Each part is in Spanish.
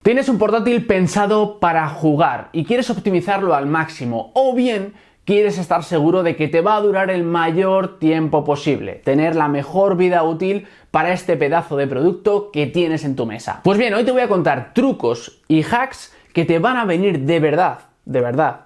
Tienes un portátil pensado para jugar y quieres optimizarlo al máximo, o bien quieres estar seguro de que te va a durar el mayor tiempo posible, tener la mejor vida útil para este pedazo de producto que tienes en tu mesa. Pues bien, hoy te voy a contar trucos y hacks que te van a venir de verdad,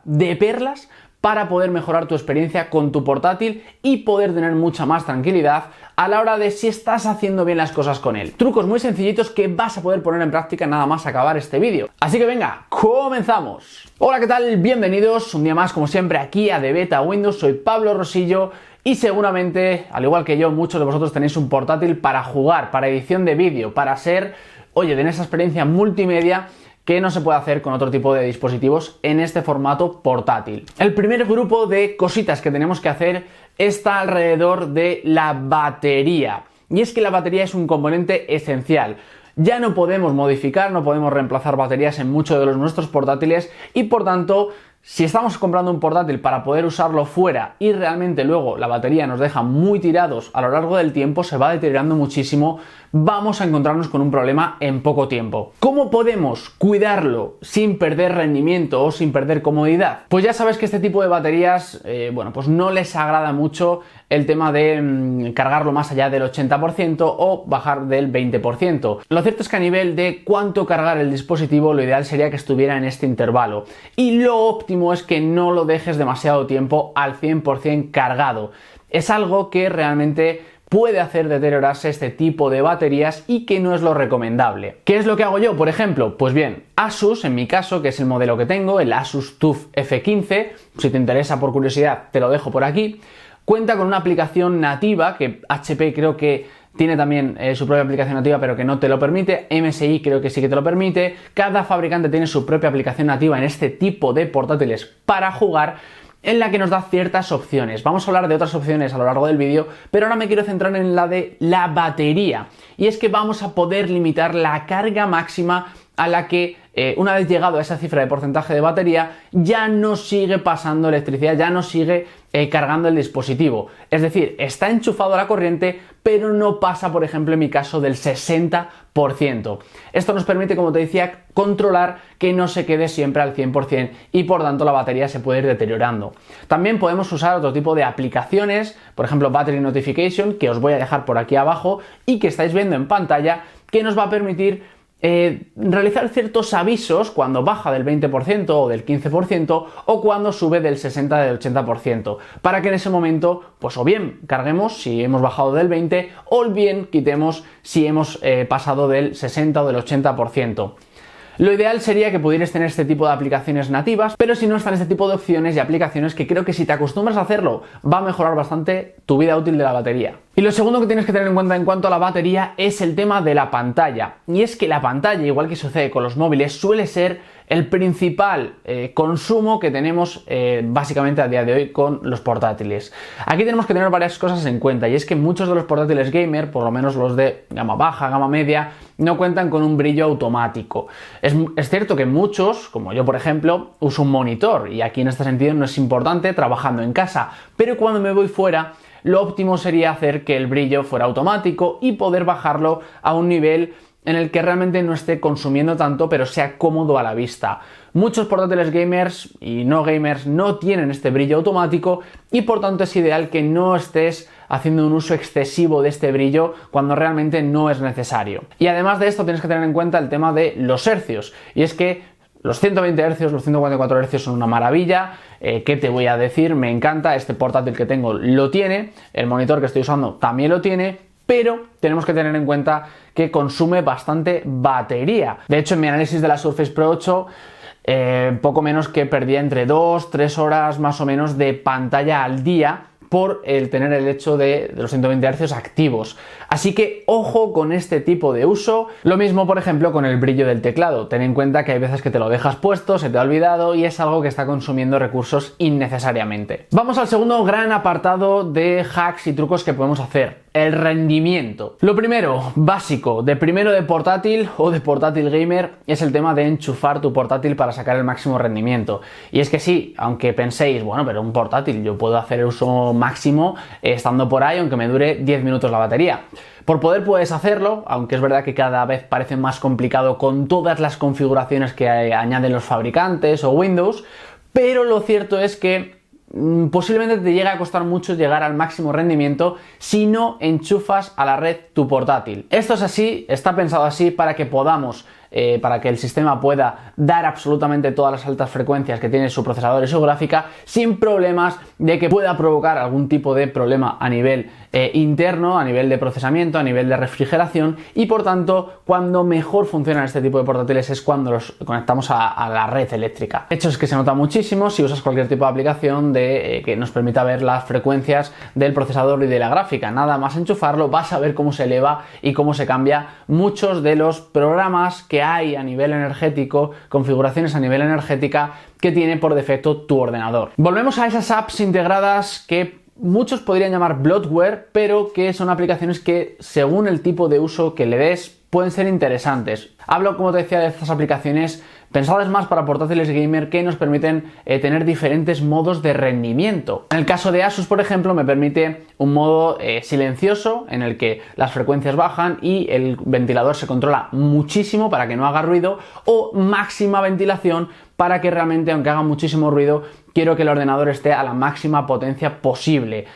de perlas, para poder mejorar tu experiencia con tu portátil y poder tener mucha más tranquilidad a la hora de si estás haciendo bien las cosas con él. Trucos muy sencillitos que vas a poder poner en práctica nada más acabar este vídeo. Así que venga, comenzamos. Hola, ¿qué tal? Bienvenidos un día más, como siempre, aquí a The Beta Windows. Soy Pablo Rosillo y seguramente, al igual que yo, muchos de vosotros tenéis un portátil para jugar, para edición de vídeo, para ser, tener esa experiencia multimedia que no se puede hacer con otro tipo de dispositivos en este formato portátil. El primer grupo de cositas que tenemos que hacer está alrededor de la batería. Y es que la batería es un componente esencial. Ya no podemos modificar, no podemos reemplazar baterías en muchos de nuestros portátiles y por tanto, si estamos comprando un portátil para poder usarlo fuera y realmente luego la batería nos deja muy tirados a lo largo del tiempo, se va deteriorando muchísimo, vamos a encontrarnos con un problema en poco tiempo. ¿Cómo podemos cuidarlo sin perder rendimiento o sin perder comodidad? Pues ya sabes que este tipo de baterías, pues no les agrada mucho el tema de cargarlo más allá del 80% o bajar del 20%. Lo cierto es que a nivel de cuánto cargar el dispositivo, lo ideal sería que estuviera en este intervalo. Y lo óptimo es que no lo dejes demasiado tiempo al 100% cargado. Es algo que realmente puede hacer deteriorarse este tipo de baterías y que no es lo recomendable. ¿Qué es lo que hago yo, por ejemplo? Pues bien, Asus, en mi caso, que es el modelo que tengo, el Asus TUF F15, si te interesa por curiosidad te lo dejo por aquí, cuenta con una aplicación nativa que HP creo que tiene también su propia aplicación nativa, pero que no te lo permite. MSI creo que sí que te lo permite. Cada fabricante tiene su propia aplicación nativa en este tipo de portátiles para jugar, en la que nos da ciertas opciones. Vamos a hablar de otras opciones a lo largo del vídeo, pero ahora me quiero centrar en la de la batería. Y es que vamos a poder limitar la carga máxima a la que una vez llegado a esa cifra de porcentaje de batería ya no sigue pasando electricidad, ya no sigue cargando el dispositivo. Es decir, está enchufado a la corriente, pero no pasa, por ejemplo, en mi caso, del 60%. Esto nos permite, como te decía, controlar que no se quede siempre al 100% y por tanto la batería se puede ir deteriorando. También podemos usar otro tipo de aplicaciones, por ejemplo Battery Notification, que os voy a dejar por aquí abajo y que estáis viendo en pantalla, que nos va a permitir realizar ciertos avisos cuando baja del 20% o del 15% o cuando sube del 60% del 80%, para que en ese momento pues o bien carguemos si hemos bajado del 20% o bien quitemos si hemos pasado del 60% o del 80%. Lo ideal sería que pudieras tener este tipo de aplicaciones nativas, pero si no están este tipo de opciones y aplicaciones que creo que si te acostumbras a hacerlo va a mejorar bastante tu vida útil de la batería. Y lo segundo que tienes que tener en cuenta en cuanto a la batería es el tema de la pantalla. Y es que la pantalla, igual que sucede con los móviles, suele ser el principal consumo que tenemos básicamente a día de hoy con los portátiles. Aquí tenemos que tener varias cosas en cuenta, y es que muchos de los portátiles gamer, por lo menos los de gama baja, gama media, no cuentan con un brillo automático. Es cierto que muchos, como yo por ejemplo, uso un monitor y aquí en este sentido no es importante trabajando en casa, pero cuando me voy fuera, lo óptimo sería hacer que el brillo fuera automático y poder bajarlo a un nivel en el que realmente no esté consumiendo tanto, pero sea cómodo a la vista. Muchos portátiles gamers y no gamers no tienen este brillo automático y por tanto es ideal que no estés haciendo un uso excesivo de este brillo cuando realmente no es necesario. Y además de esto tienes que tener en cuenta el tema de los hercios, y es que los 120 Hz, los 144 Hz son una maravilla. ¿Qué te voy a decir? Me encanta, este portátil que tengo lo tiene, el monitor que estoy usando también lo tiene, pero tenemos que tener en cuenta que consume bastante batería. De hecho, en mi análisis de la Surface Pro 8, poco menos que perdía entre 2-3 horas más o menos de pantalla al día por el tener el hecho de los 120 Hz activos. Así que ojo con este tipo de uso. Lo mismo, por ejemplo, con el brillo del teclado. Ten en cuenta que hay veces que te lo dejas puesto, se te ha olvidado y es algo que está consumiendo recursos innecesariamente. Vamos al segundo gran apartado de hacks y trucos que podemos hacer. el rendimiento. Lo primero, básico, de portátil o de portátil gamer, es el tema de enchufar tu portátil para sacar el máximo rendimiento. Y es que sí, aunque penséis, bueno, pero un portátil, yo puedo hacer el uso máximo estando por ahí, aunque me dure 10 minutos la batería. Por poder puedes hacerlo, aunque es verdad que cada vez parece más complicado con todas las configuraciones que añaden los fabricantes o Windows, pero lo cierto es que posiblemente te llegue a costar mucho llegar al máximo rendimiento si no enchufas a la red tu portátil. Esto es así, está pensado así para que podamos, para que el sistema pueda dar absolutamente todas las altas frecuencias que tiene su procesador y su gráfica sin problemas de que pueda provocar algún tipo de problema a nivel interno, a nivel de procesamiento, a nivel de refrigeración, y por tanto cuando mejor funcionan este tipo de portátiles es cuando los conectamos a la red eléctrica. De hecho es que se nota muchísimo si usas cualquier tipo de aplicación que nos permita ver las frecuencias del procesador y de la gráfica. Nada más enchufarlo vas a ver cómo se eleva y cómo se cambia muchos de los programas que hay a nivel energético, configuraciones a nivel energética que tiene por defecto tu ordenador. Volvemos a esas apps integradas que muchos podrían llamar bloatware, pero que son aplicaciones que, según el tipo de uso que le des, pueden ser interesantes. Hablo, como te decía, de estas aplicaciones pensadas más para portátiles gamer que nos permiten tener diferentes modos de rendimiento. En el caso de Asus, por ejemplo, me permite un modo silencioso en el que las frecuencias bajan y el ventilador se controla muchísimo para que no haga ruido, o máxima ventilación para que realmente, aunque haga muchísimo ruido, quiero que el ordenador esté a la máxima potencia posible.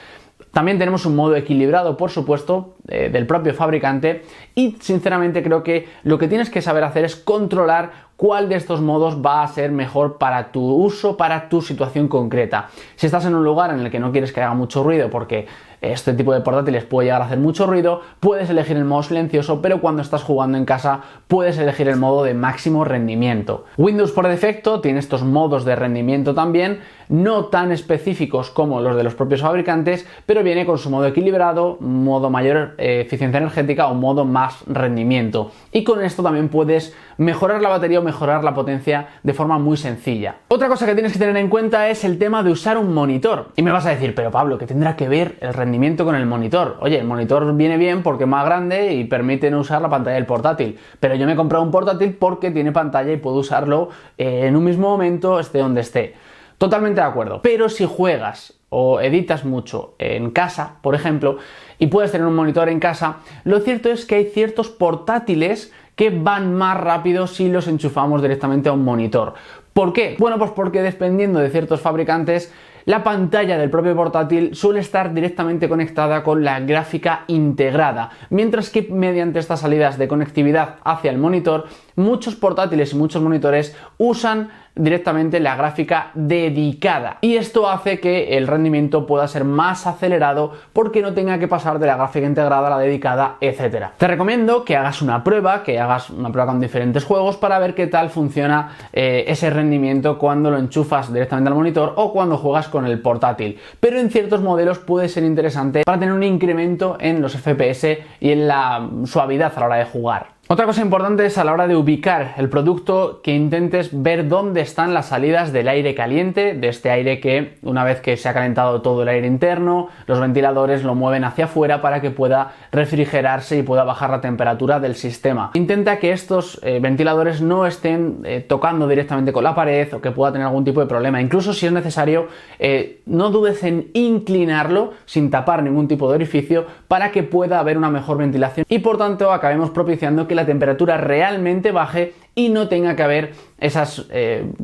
También tenemos un modo equilibrado, por supuesto, del propio fabricante, y sinceramente creo que lo que tienes que saber hacer es controlar cuál de estos modos va a ser mejor para tu uso, para tu situación concreta. Si estás en un lugar en el que no quieres que haga mucho ruido porque este tipo de portátiles puede llegar a hacer mucho ruido, puedes elegir el modo silencioso, pero cuando estás jugando en casa puedes elegir el modo de máximo rendimiento. Windows por defecto tiene estos modos de rendimiento también, no tan específicos como los de los propios fabricantes, pero viene con su modo equilibrado, modo mayor eficiencia energética o modo más rendimiento. Y con esto también puedes mejorar la batería o mejorar la potencia de forma muy sencilla. Otra cosa que tienes que tener en cuenta es el tema de usar un monitor. Y me vas a decir, pero Pablo, ¿qué tendrá que ver el rendimiento con el monitor? Oye, el monitor viene bien porque es más grande y permite no usar la pantalla del portátil, pero yo me he comprado un portátil porque tiene pantalla y puedo usarlo en un mismo momento, esté donde esté. Totalmente de acuerdo, pero si juegas o editas mucho en casa, por ejemplo, y puedes tener un monitor en casa, lo cierto es que hay ciertos portátiles que van más rápido si los enchufamos directamente a un monitor. ¿Por qué? Bueno, pues porque dependiendo de ciertos fabricantes, la pantalla del propio portátil suele estar directamente conectada con la gráfica integrada, mientras que mediante estas salidas de conectividad hacia el monitor, muchos portátiles y muchos monitores usan directamente la gráfica dedicada, y esto hace que el rendimiento pueda ser más acelerado porque no tenga que pasar de la gráfica integrada a la dedicada, etcétera. Te recomiendo que hagas una prueba con diferentes juegos para ver qué tal funciona ese rendimiento cuando lo enchufas directamente al monitor o cuando juegas con el portátil, pero en ciertos modelos puede ser interesante para tener un incremento en los FPS y en la suavidad a la hora de jugar. Otra cosa importante es a la hora de ubicar el producto que intentes ver dónde están las salidas del aire caliente, de este aire que una vez que se ha calentado todo el aire interno, los ventiladores lo mueven hacia afuera para que pueda refrigerarse y pueda bajar la temperatura del sistema. Intenta que estos ventiladores no estén tocando directamente con la pared o que pueda tener algún tipo de problema. Incluso si es necesario, no dudes en inclinarlo sin tapar ningún tipo de orificio para que pueda haber una mejor ventilación y por tanto acabemos propiciando que la temperatura realmente baje y no tenga que haber esos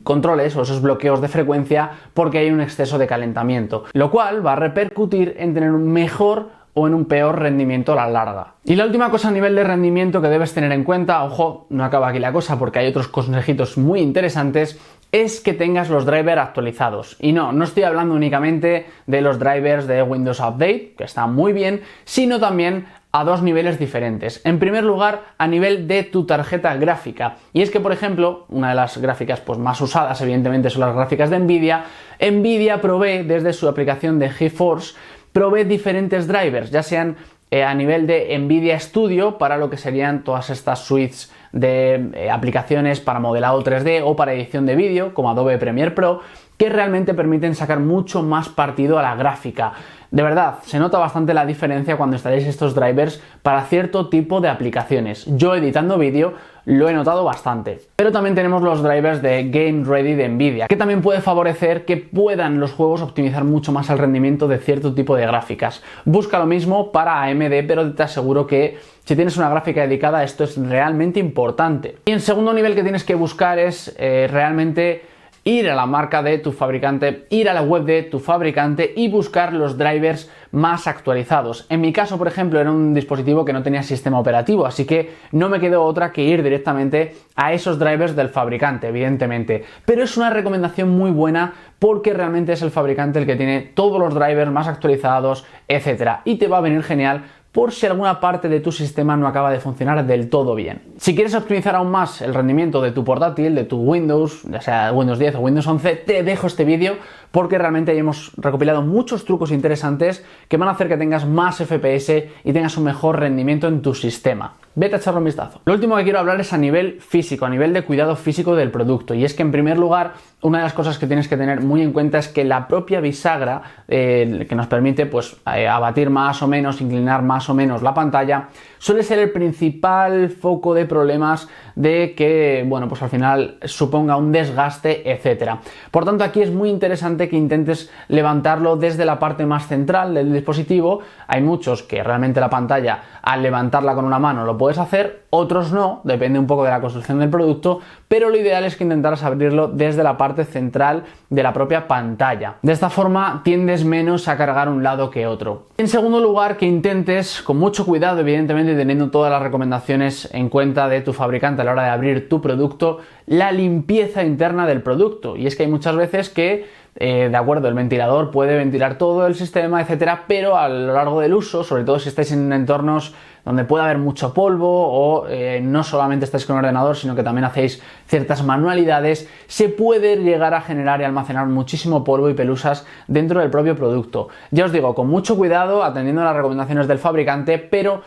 controles o esos bloqueos de frecuencia porque hay un exceso de calentamiento, lo cual va a repercutir en tener un mejor o en un peor rendimiento a la larga. Y la última cosa a nivel de rendimiento que debes tener en cuenta, ojo, no acaba aquí la cosa porque hay otros consejitos muy interesantes, es que tengas los drivers actualizados. Y no estoy hablando únicamente de los drivers de Windows Update, que están muy bien, sino también a dos niveles diferentes. En primer lugar, a nivel de tu tarjeta gráfica. Y es que, por ejemplo, una de las gráficas más usadas, evidentemente, son las gráficas de Nvidia. Nvidia provee, desde su aplicación de GeForce, provee diferentes drivers, ya sean a nivel de Nvidia Studio, para lo que serían todas estas suites de aplicaciones para modelado 3D o para edición de vídeo, como Adobe Premiere Pro, que realmente permiten sacar mucho más partido a la gráfica. De verdad, se nota bastante la diferencia cuando instaláis estos drivers para cierto tipo de aplicaciones. Yo editando vídeo lo he notado bastante. Pero también tenemos los drivers de Game Ready de Nvidia, que también puede favorecer que puedan los juegos optimizar mucho más el rendimiento de cierto tipo de gráficas. Busca lo mismo para AMD, pero te aseguro que si tienes una gráfica dedicada esto es realmente importante. Y en segundo nivel que tienes que buscar es realmente ir a la marca de tu fabricante, ir a la web de tu fabricante y buscar los drivers más actualizados. En mi caso, por ejemplo, era un dispositivo que no tenía sistema operativo, así que no me quedó otra que ir directamente a esos drivers del fabricante, evidentemente. Pero es una recomendación muy buena porque realmente es el fabricante el que tiene todos los drivers más actualizados, etcétera, y te va a venir genial por si alguna parte de tu sistema no acaba de funcionar del todo bien. Si quieres optimizar aún más el rendimiento de tu portátil, de tu Windows, ya sea Windows 10 o Windows 11, te dejo este vídeo porque realmente ahí hemos recopilado muchos trucos interesantes que van a hacer que tengas más FPS y tengas un mejor rendimiento en tu sistema. Vete a echarle un vistazo. Lo último que quiero hablar es a nivel físico, a nivel de cuidado físico del producto. Y es que en primer lugar, una de las cosas que tienes que tener muy en cuenta es que la propia bisagra que nos permite pues abatir más o menos, inclinar más o menos la pantalla, suele ser el principal foco de problemas de que, bueno, pues al final suponga un desgaste, etcétera. Por tanto, aquí es muy interesante que intentes levantarlo desde la parte más central del dispositivo. Hay muchos que realmente la pantalla, al levantarla con una mano lo puedes hacer, otros no, depende un poco de la construcción del producto, pero lo ideal es que intentaras abrirlo desde la parte central de la propia pantalla. De esta forma tiendes menos a cargar un lado que otro. En segundo lugar, que intentes, con mucho cuidado, evidentemente teniendo todas las recomendaciones en cuenta de tu fabricante a la hora de abrir tu producto, la limpieza interna del producto. Y es que hay muchas veces que de acuerdo, el ventilador puede ventilar todo el sistema, etcétera, pero a lo largo del uso, sobre todo si estáis en entornos donde puede haber mucho polvo o no solamente estáis con ordenador, sino que también hacéis ciertas manualidades, se puede llegar a generar y almacenar muchísimo polvo y pelusas dentro del propio producto. Ya os digo, con mucho cuidado, atendiendo a las recomendaciones del fabricante, pero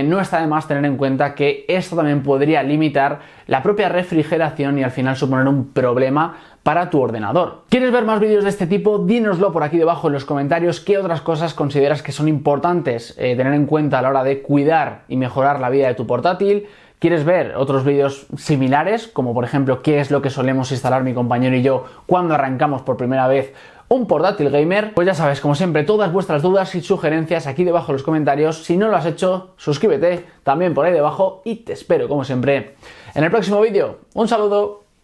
no está de más tener en cuenta que esto también podría limitar la propia refrigeración y al final suponer un problema para tu ordenador. ¿Quieres ver más vídeos de este tipo? Dínoslo por aquí debajo en los comentarios. ¿Qué otras cosas consideras que son importantes tener en cuenta a la hora de cuidar y mejorar la vida de tu portátil? ¿Quieres ver otros vídeos similares? Como por ejemplo, ¿qué es lo que solemos instalar mi compañero y yo cuando arrancamos por primera vez un portátil gamer? Pues ya sabes, como siempre, todas vuestras dudas y sugerencias aquí debajo en los comentarios. Si no lo has hecho, suscríbete también por ahí debajo y te espero, como siempre, en el próximo vídeo. ¡Un saludo!